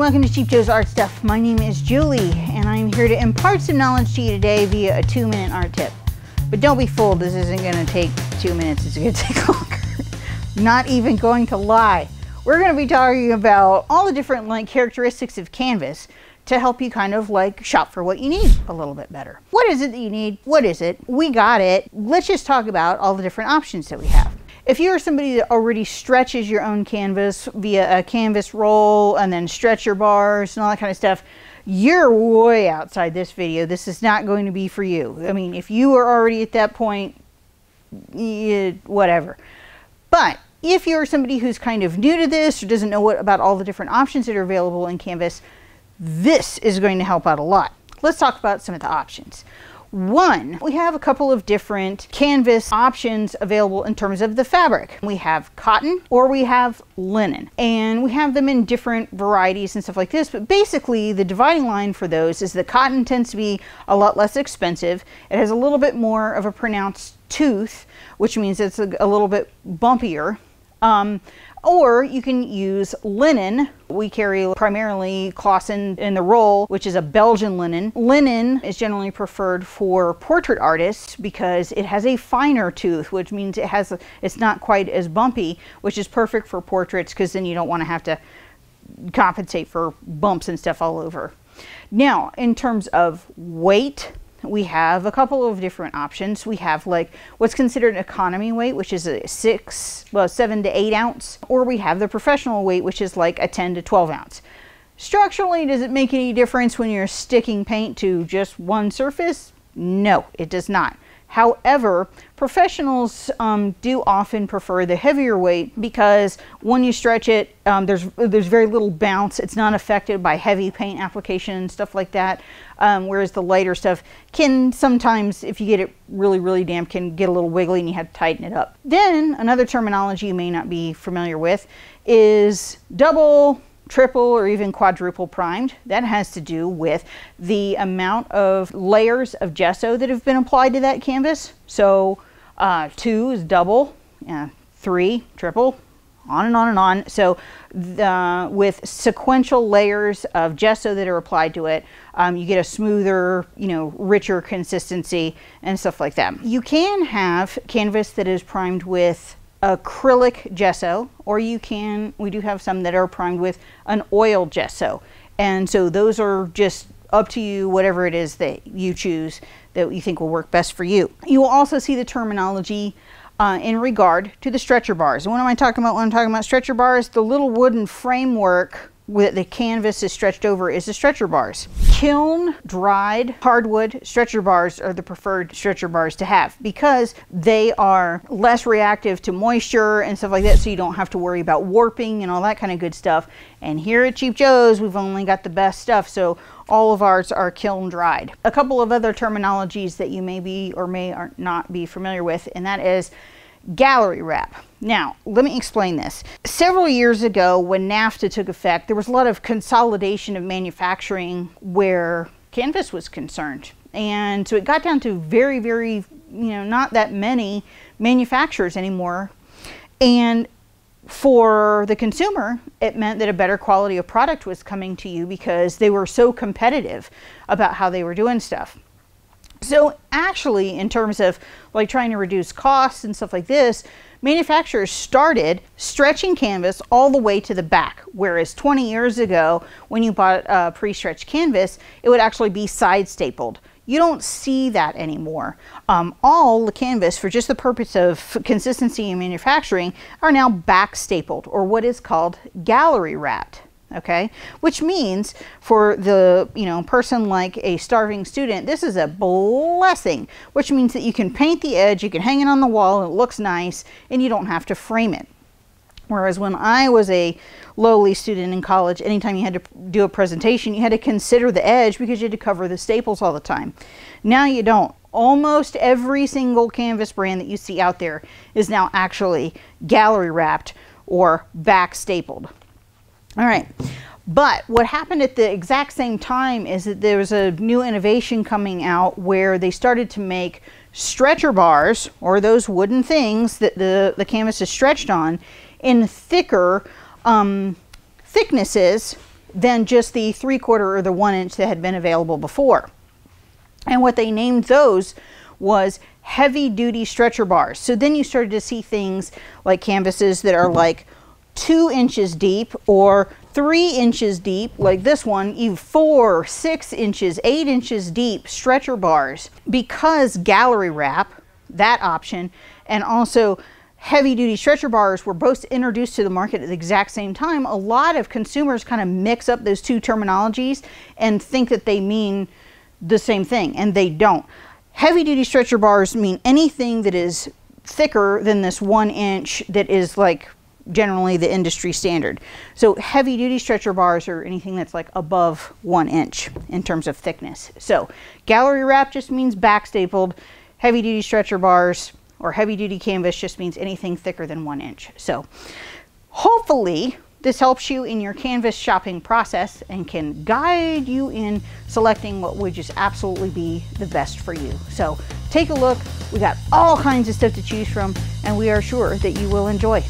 welcome to Cheap Joe's Art Stuff. My name is Julie, and I'm here to impart some knowledge to you today via a 2-minute art tip. But don't be fooled, this isn't going to take 2 minutes, it's going to take longer. Not even going to lie. We're going to be talking about all the different characteristics of canvas to help you kind of shop for what you need a little bit better. What is it that you need? What is it? We got it. Let's just talk about all the different options that we have. If you are somebody that already stretches your own canvas via a canvas roll and then stretcher bars and all that kind of stuff, you're way outside this video. This is not going to be for you. I mean, if you are already at that point, whatever. But if you're somebody who's kind of new to this or doesn't know about all the different options that are available in Canvas, this is going to help out a lot. Let's talk about some of the options. One, we have a couple of different canvas options available in terms of the fabric. We have cotton or we have linen, and we have them in different varieties and stuff like this, but basically the dividing line for those is that cotton tends to be a lot less expensive. It has a little bit more of a pronounced tooth, which means it's a little bit bumpier. Or you can use linen. We carry primarily Clausen in the roll, which is a Belgian linen. Linen is generally preferred for portrait artists because it has a finer tooth, which means it's not quite as bumpy, which is perfect for portraits because then you don't want to have to compensate for bumps and stuff all over. Now, in terms of weight, we have a couple of different options. We have what's considered an economy weight, which is a 7 to 8 ounce, or we have the professional weight, which is like a 10 to 12 ounce. Structurally, does it make any difference when you're sticking paint to just one surface? No, it does not. However, professionals do often prefer the heavier weight because when you stretch it, there's very little bounce. It's not affected by heavy paint application and stuff like that. Whereas the lighter stuff can sometimes, if you get it really, really damp, can get a little wiggly and you have to tighten it up. Then another terminology you may not be familiar with is double, triple, or even quadruple primed. That has to do with the amount of layers of gesso that have been applied to that canvas. So 2 is double, 3 triple, on and on and on. So with sequential layers of gesso that are applied to it, you get a smoother, richer consistency and stuff like that. You can have canvas that is primed with acrylic gesso, or we do have some that are primed with an oil gesso. And so those are just up to you, whatever it is that you choose that you think will work best for you. You will also see the terminology in regard to the stretcher bars. And what am I talking about when I'm talking about stretcher bars? The little wooden framework that the canvas is stretched over is the stretcher bars. Kiln dried hardwood stretcher bars are the preferred stretcher bars to have because they are less reactive to moisture and stuff like that, so you don't have to worry about warping and all that kind of good stuff. And here at Cheap Joe's, we've only got the best stuff, so all of ours are kiln dried. A couple of other terminologies that you may be or may not be familiar with, and that is gallery wrap. Now, let me explain this. Several years ago, when NAFTA took effect, there was a lot of consolidation of manufacturing where canvas was concerned. And so it got down to very, very, not that many manufacturers anymore. And for the consumer, it meant that a better quality of product was coming to you because they were so competitive about how they were doing stuff. So actually, in terms of trying to reduce costs and stuff like this, manufacturers started stretching canvas all the way to the back, whereas 20 years ago, when you bought a pre-stretched canvas, it would actually be side stapled. You don't see that anymore. All the canvas, for just the purpose of consistency in manufacturing, are now back stapled, or what is called gallery wrapped. Okay, which means for the person like a starving student, this is a blessing, which means that you can paint the edge, you can hang it on the wall, and it looks nice, and you don't have to frame it. Whereas when I was a lowly student in college, anytime you had to do a presentation, you had to consider the edge because you had to cover the staples all the time. Now you don't. Almost every single canvas brand that you see out there is now actually gallery wrapped or back stapled. All right, but what happened at the exact same time is that there was a new innovation coming out where they started to make stretcher bars, or those wooden things that the canvas is stretched on, in thicker thicknesses than just the 3/4 or the 1 inch that had been available before. And what they named those was heavy duty stretcher bars. So then you started to see things like canvases that are like 2 inches deep or 3 inches deep, like this one, even 4, 6 inches, 8 inches deep stretcher bars. Because gallery wrap, that option, and also heavy duty stretcher bars were both introduced to the market at the exact same time, a lot of consumers kind of mix up those two terminologies and think that they mean the same thing, and they don't. Heavy duty stretcher bars mean anything that is thicker than this 1 inch that is like generally the industry standard. So heavy duty stretcher bars are anything that's like above 1 inch in terms of thickness. So gallery wrap just means back stapled. Heavy duty stretcher bars or heavy duty canvas just means anything thicker than 1 inch. So hopefully this helps you in your canvas shopping process and can guide you in selecting what would just absolutely be the best for you. So take a look. We got all kinds of stuff to choose from, and we are sure that you will enjoy.